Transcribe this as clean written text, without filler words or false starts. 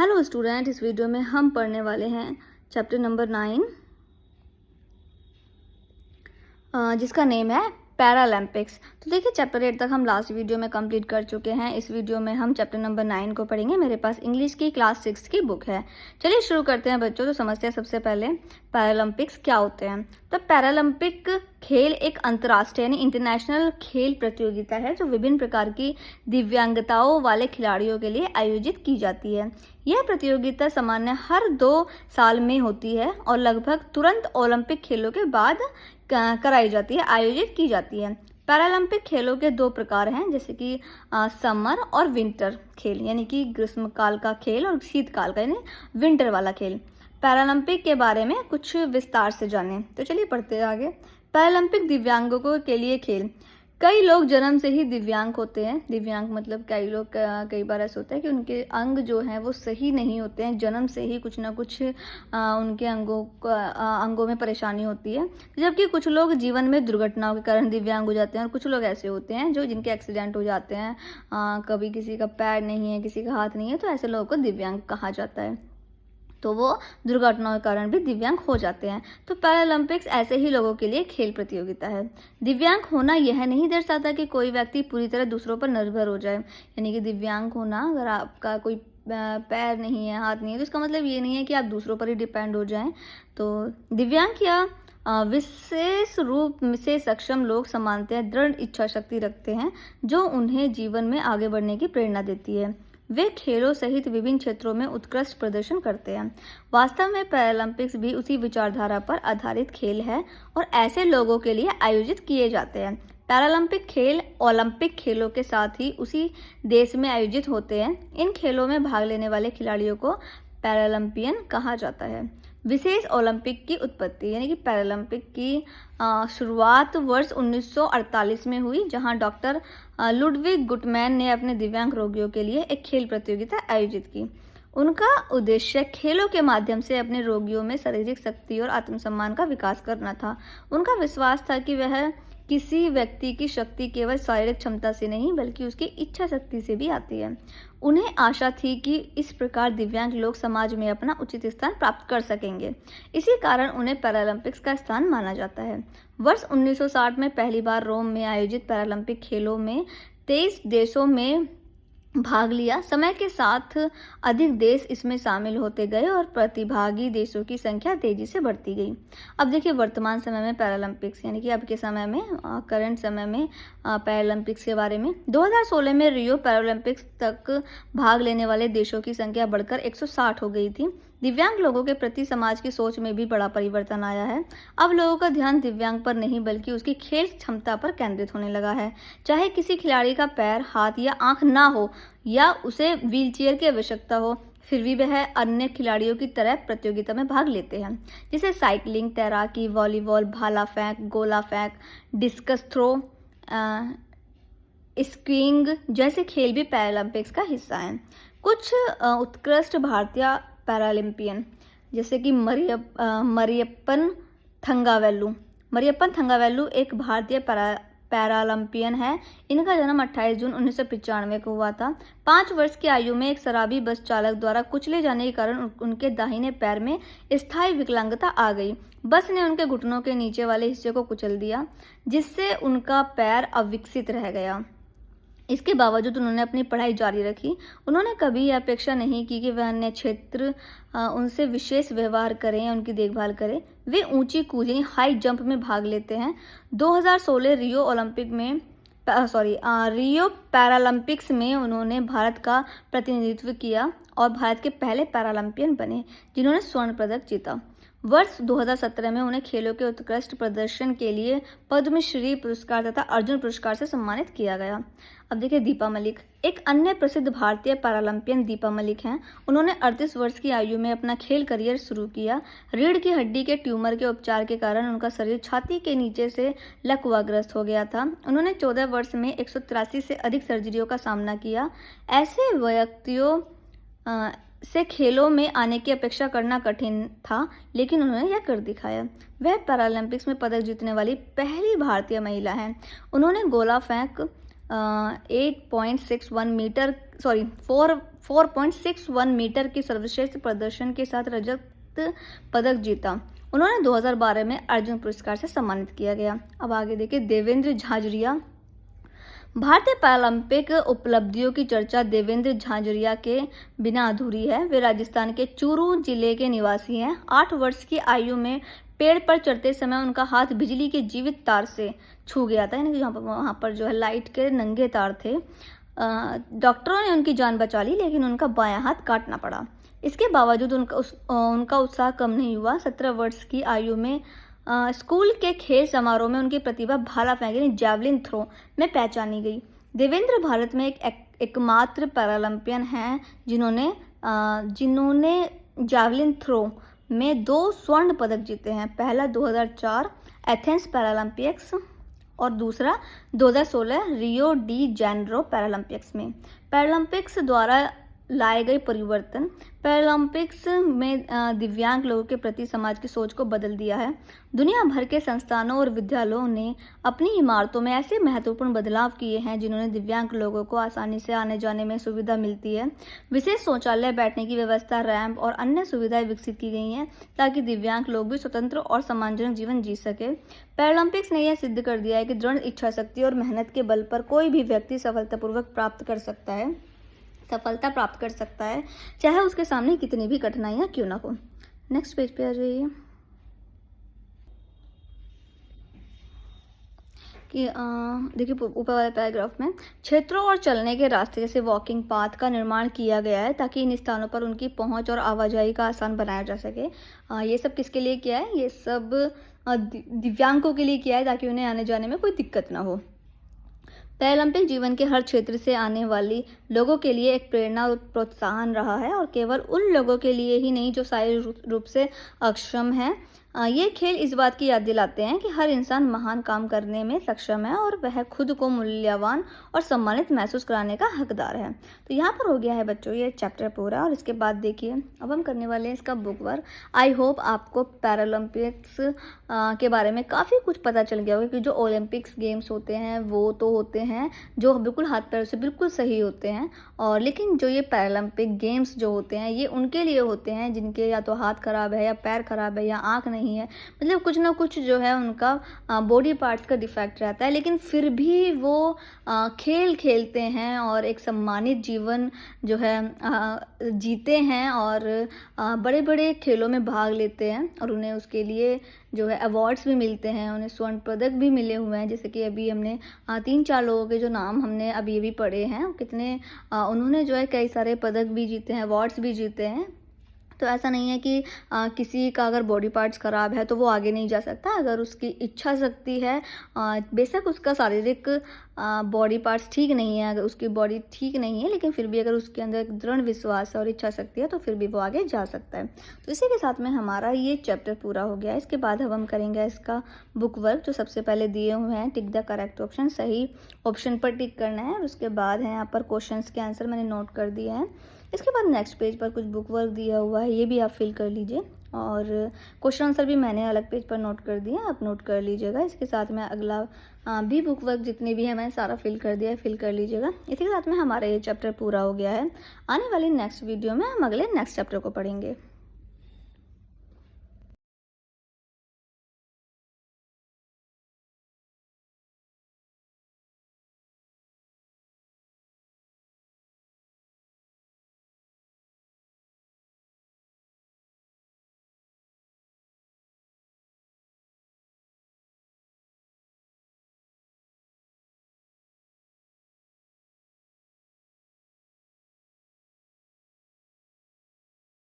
Hello student, इस video में हम पढ़ने वाले हैं चैप्टर नंबर 9 जिसका नेम है पैरालंपिक्स। तो देखिए, चैप्टर 8 तक हम लास्ट वीडियो में कंप्लीट कर चुके हैं। इस वीडियो में हम चैप्टर नंबर 9 को पढ़ेंगे। मेरे पास इंग्लिश की क्लास 6 की बुक है। चलिए शुरू करते हैं बच्चों। तो समझते हैं सबसे पहले पैरालंपिक्स क्या होते हैं। तो पैरालंपिक खेल एक अंतर्राष्ट्रीय यानी इंटरनेशनल खेल प्रतियोगिता है जो विभिन्न प्रकार की दिव्यांगताओं वाले खिलाड़ियों के लिए आयोजित की जाती है। यह प्रतियोगिता सामान्य हर 2 साल में होती है और लगभग तुरंत ओलंपिक खेलों के बाद कराई जाती है, आयोजित की जाती है। पैरालंपिक खेलों के 2 प्रकार हैं, जैसे कि समर और विंटर खेल, यानी कि ग्रीष्मकाल का खेल और शीतकाल का यानी विंटर वाला खेल। पैरालंपिक के बारे में कुछ विस्तार से जानें। तो चलिए पढ़ते हैं आगे। पैरालंपिक दिव्यांगों के लिए खेल। कई लोग जन्म से ही दिव्यांग होते हैं। दिव्यांग मतलब कई बार ऐसा होता है कि उनके अंग जो हैं वो सही नहीं होते हैं। जन्म से ही कुछ ना कुछ उनके अंगों में परेशानी होती है। जबकि कुछ लोग जीवन में दुर्घटनाओं के कारण दिव्यांग हो जाते हैं और कुछ लोग ऐसे होते हैं जिनके एक्सीडेंट हो जाते हैं। कभी किसी का पैर नहीं है, किसी का हाथ नहीं है, तो ऐसे लोगों को दिव्यांग कहा जाता है। तो वो दुर्घटनाओं के कारण भी दिव्यांग हो जाते हैं। तो पैरालंपिक्स ऐसे ही लोगों के लिए खेल प्रतियोगिता है। दिव्यांग होना यह नहीं दर्शाता कि कोई व्यक्ति पूरी तरह दूसरों पर निर्भर हो जाए। यानी कि दिव्यांग होना, अगर आपका कोई पैर नहीं है, हाथ नहीं है, तो इसका मतलब ये नहीं है कि आप दूसरों पर ही डिपेंड हो जाएं। तो दिव्यांग या विशेष रूप से सक्षम लोग सामान्यतः दृढ़ इच्छा शक्ति रखते हैं जो उन्हें जीवन में आगे बढ़ने की प्रेरणा देती है। वे खेलों सहित विभिन्न क्षेत्रों में उत्कृष्ट प्रदर्शन करते हैं। वास्तव में पैरालंपिक्स भी उसी विचारधारा पर आधारित खेल है और ऐसे लोगों के लिए आयोजित किए जाते हैं। पैरालंपिक खेल ओलंपिक खेलों के साथ ही उसी देश में आयोजित होते हैं। इन खेलों में भाग लेने वाले खिलाड़ियों को पैरालंपियन कहा जाता है। विशेष ओलंपिक की उत्पत्ति, यानी कि पैरालंपिक की शुरुआत वर्ष 1948 में हुई, जहां डॉक्टर लुडविग गुटमैन ने अपने दिव्यांग रोगियों के लिए एक खेल प्रतियोगिता आयोजित की। उनका उद्देश्य खेलों के माध्यम से अपने रोगियों में शारीरिक शक्ति और आत्मसम्मान का विकास करना था। उनका विश्वास था कि वह किसी व्यक्ति की शक्ति केवल शारीरिक क्षमता से नहीं बल्कि उसकी इच्छा शक्ति से भी आती है। उन्हें आशा थी कि इस प्रकार दिव्यांग लोग समाज में अपना उचित स्थान प्राप्त कर सकेंगे। इसी कारण उन्हें पैरालंपिक्स का स्थान माना जाता है। वर्ष 1960 में पहली बार रोम में आयोजित पैरालंपिक खेलों में 23 देशों में भाग लिया। समय के साथ अधिक देश इसमें शामिल होते गए और प्रतिभागी देशों की संख्या तेजी से बढ़ती गई। अब देखिए, वर्तमान समय में पैरालंपिक्स यानी कि अब के समय में करंट समय में पैरालंपिक्स के बारे में 2016 में रियो पैरालंपिक्स तक भाग लेने वाले देशों की संख्या बढ़कर 160 हो गई थी। दिव्यांग लोगों के प्रति समाज की सोच में भी बड़ा परिवर्तन आया है। अब लोगों का ध्यान दिव्यांग पर नहीं बल्कि उसकी खेल क्षमता पर केंद्रित होने लगा है। चाहे किसी खिलाड़ी का पैर, हाथ या आंख ना हो या उसे व्हीलचेयर की आवश्यकता हो, फिर भी वह अन्य खिलाड़ियों की तरह प्रतियोगिता में भाग लेते हैं। जैसे साइकिलिंग, तैराकी, वॉलीबॉल, भाला फेंक, गोला फेंक, डिस्कस थ्रो, स्कीइंग जैसे खेल भी पैरालंपिक्स का हिस्सा हैं। कुछ उत्कृष्ट भारतीय पैरालंपियन जैसे कि मरियप्पन थंगावेलु एक भारतीय पैरालंपियन है। इनका जन्म 28 जून 1995 को हुआ था। 5 वर्ष की आयु में एक शराबी बस चालक द्वारा कुचले जाने के कारण उनके दाहिने पैर में स्थायी विकलांगता आ गई। बस ने उनके घुटनों के नीचे वाले हिस्से को कुचल दिया, जिससे उनका पैर अविकसित रह गया। इसके बावजूद उन्होंने अपनी पढ़ाई जारी रखी। उन्होंने कभी यह अपेक्षा नहीं की कि वह अन्य क्षेत्र उनसे विशेष व्यवहार करें या उनकी देखभाल करें। वे ऊंची कूद यानी हाई जंप में भाग लेते हैं। 2016 रियो पैरालंपिक्स में उन्होंने भारत का प्रतिनिधित्व किया और भारत के पहले पैरालंपियन बने जिन्होंने स्वर्ण पदक जीता। वर्ष 2017 में उन्हें खेलों के उत्कृष्ट प्रदर्शन के लिए पद्मश्री पुरस्कार तथा अर्जुन पुरस्कार से सम्मानित किया गया। अब देखिए, दीपा मलिक एक अन्य प्रसिद्ध भारतीय पैरालंपियन दीपा मलिक हैं। उन्होंने 38 वर्ष की आयु में अपना खेल करियर शुरू किया। रीढ़ की हड्डी के ट्यूमर के उपचार के कारण उनका शरीर छाती के नीचे से लकवाग्रस्त हो गया था। उन्होंने 14 वर्ष में 183 से अधिक सर्जरियों का सामना किया। ऐसे व्यक्तियों से खेलों में आने की अपेक्षा करना कठिन था, लेकिन उन्होंने यह कर दिखाया। वह पैरालंपिक्स में पदक जीतने वाली पहली भारतीय महिला हैं। उन्होंने गोला फेंक 4 4.61 मीटर की सर्वश्रेष्ठ प्रदर्शन के साथ रजत पदक जीता। उन्होंने 2012 में अर्जुन पुरस्कार से सम्मानित किया गया। अब आगे देखिए देवेंद्र झांझरिया। भारतीय पैरालंपिक उपलब्धियों की चर्चा देवेंद्र झांझरिया के बिना अधूरी है। वे राजस्थान के चूरू जिले के निवासी हैं। 8 वर्ष की आयु में पेड़ पर चढ़ते समय उनका हाथ बिजली के जीवित तार से छू गया था, यानी कि वहाँ पर जो है लाइट के नंगे तार थे। डॉक्टरों ने उनकी जान बचा ली, लेकिन उनका बायां हाथ काटना पड़ा। इसके बावजूद उनका उत्साह कम नहीं हुआ। 17 वर्ष की आयु में स्कूल के खेल समारोह में उनकी प्रतिभा भाला फेंक यानी जैवलिन थ्रो में पहचानी गई। देवेंद्र भारत में एकमात्र पैरालंपियन हैं जिन्होंने जैवलिन थ्रो में 2 स्वर्ण पदक जीते हैं। पहला 2004 एथेंस पैरालंपिक्स और दूसरा 2016 रियो डी जेनेरो पैरालंपिक्स में। पैरालंपिक्स द्वारा लाए गए परिवर्तन पैरालंपिक्स में दिव्यांग लोगों के प्रति समाज की सोच को बदल दिया है। दुनिया भर के संस्थानों और विद्यालयों ने अपनी इमारतों में ऐसे महत्वपूर्ण बदलाव किए हैं जिन्होंने दिव्यांग लोगों को आसानी से आने जाने में सुविधा मिलती है। विशेष शौचालय, बैठने की व्यवस्था, रैंप और अन्य सुविधाएं विकसित की गई हैं ताकि दिव्यांग लोग भी स्वतंत्र और सम्मानजनक जीवन जी सके। पैरालंपिक्स ने यह सिद्ध कर दिया है कि दृढ़ इच्छा शक्ति और मेहनत के बल पर कोई भी व्यक्ति सफलता प्राप्त कर सकता है, चाहे उसके सामने कितनी भी कठिनाइयां क्यों ना हो। नेक्स्ट पेज पे आ जाइए कि देखिए ऊपर वाले पैराग्राफ में क्षेत्रों और चलने के रास्ते जैसे वॉकिंग पाथ का निर्माण किया गया है ताकि इन स्थानों पर उनकी पहुंच और आवाजाही का आसान बनाया जा सके। ये सब किसके लिए किया है? ये सब दिव्यांगों के लिए किया है ताकि उन्हें आने जाने में कोई दिक्कत ना हो। पैरालंपिक जीवन के हर क्षेत्र से आने वाली लोगों के लिए एक प्रेरणा और प्रोत्साहन रहा है, और केवल उन लोगों के लिए ही नहीं जो शारीरिक रूप से अक्षम हैं। ये खेल इस बात की याद दिलाते हैं कि हर इंसान महान काम करने में सक्षम है और वह खुद को मूल्यवान और सम्मानित महसूस कराने का हकदार है। तो यहाँ पर हो गया है बच्चों ये चैप्टर पूरा, और इसके बाद देखिए अब हम करने वाले हैं इसका बुक वर्क। आई होप आपको पैरालंपिक्स के बारे में काफ़ी कुछ पता चल गया होगा कि जो ओलंपिक्स गेम्स होते हैं वो तो होते हैं जो बिल्कुल हाथ पैर से बिल्कुल सही होते हैं, और लेकिन जो ये पैरालंपिक गेम्स जो होते हैं ये उनके लिए होते हैं जिनके या तो हाथ खराब है या पैर खराब है या आँख नहीं है, मतलब कुछ ना कुछ जो है उनका बॉडी पार्ट्स का डिफेक्ट रहता है, लेकिन फिर भी वो खेल खेलते हैं और एक सम्मानित जीवन जो है जीते हैं और बड़े बड़े खेलों में भाग लेते हैं, और उन्हें उसके लिए जो है अवार्ड्स भी मिलते हैं, उन्हें स्वर्ण पदक भी मिले हुए हैं। जैसे कि अभी हमने 3-4 लोगों के जो नाम हमने अभी भी पढ़े हैं, कितने उन्होंने जो है कई सारे पदक भी जीते हैं, अवार्ड्स भी जीते हैं। तो ऐसा नहीं है कि किसी का अगर बॉडी पार्ट्स ख़राब है तो वो आगे नहीं जा सकता। अगर उसकी इच्छा शक्ति है, बेशक उसका शारीरिक बॉडी पार्ट्स ठीक नहीं है, अगर उसकी बॉडी ठीक नहीं है, लेकिन फिर भी अगर उसके अंदर एक दृढ़ विश्वास और इच्छा शक्ति है तो फिर भी वो आगे जा सकता है। तो इसी के साथ में हमारा ये चैप्टर पूरा हो गया। इसके बाद अब हम करेंगे इसका बुक वर्क, जो सबसे पहले दिए हुए हैं टिक द करेक्ट ऑप्शन, सही ऑप्शन पर टिक करना है, और उसके बाद है यहाँ पर क्वेश्चंस के आंसर मैंने नोट कर दिए हैं। इसके बाद नेक्स्ट पेज पर कुछ बुक वर्क दिया हुआ है, ये भी आप फिल कर लीजिए, और क्वेश्चन आंसर भी मैंने अलग पेज पर नोट कर दिया, आप नोट कर लीजिएगा। इसके साथ में अगला भी बुक वर्क जितने भी है मैंने सारा फिल कर दिया है, फिल कर लीजिएगा। इसी के साथ में हमारा ये चैप्टर पूरा हो गया है। आने वाली नेक्स्ट वीडियो में हम अगले नेक्स्ट चैप्टर को पढ़ेंगे।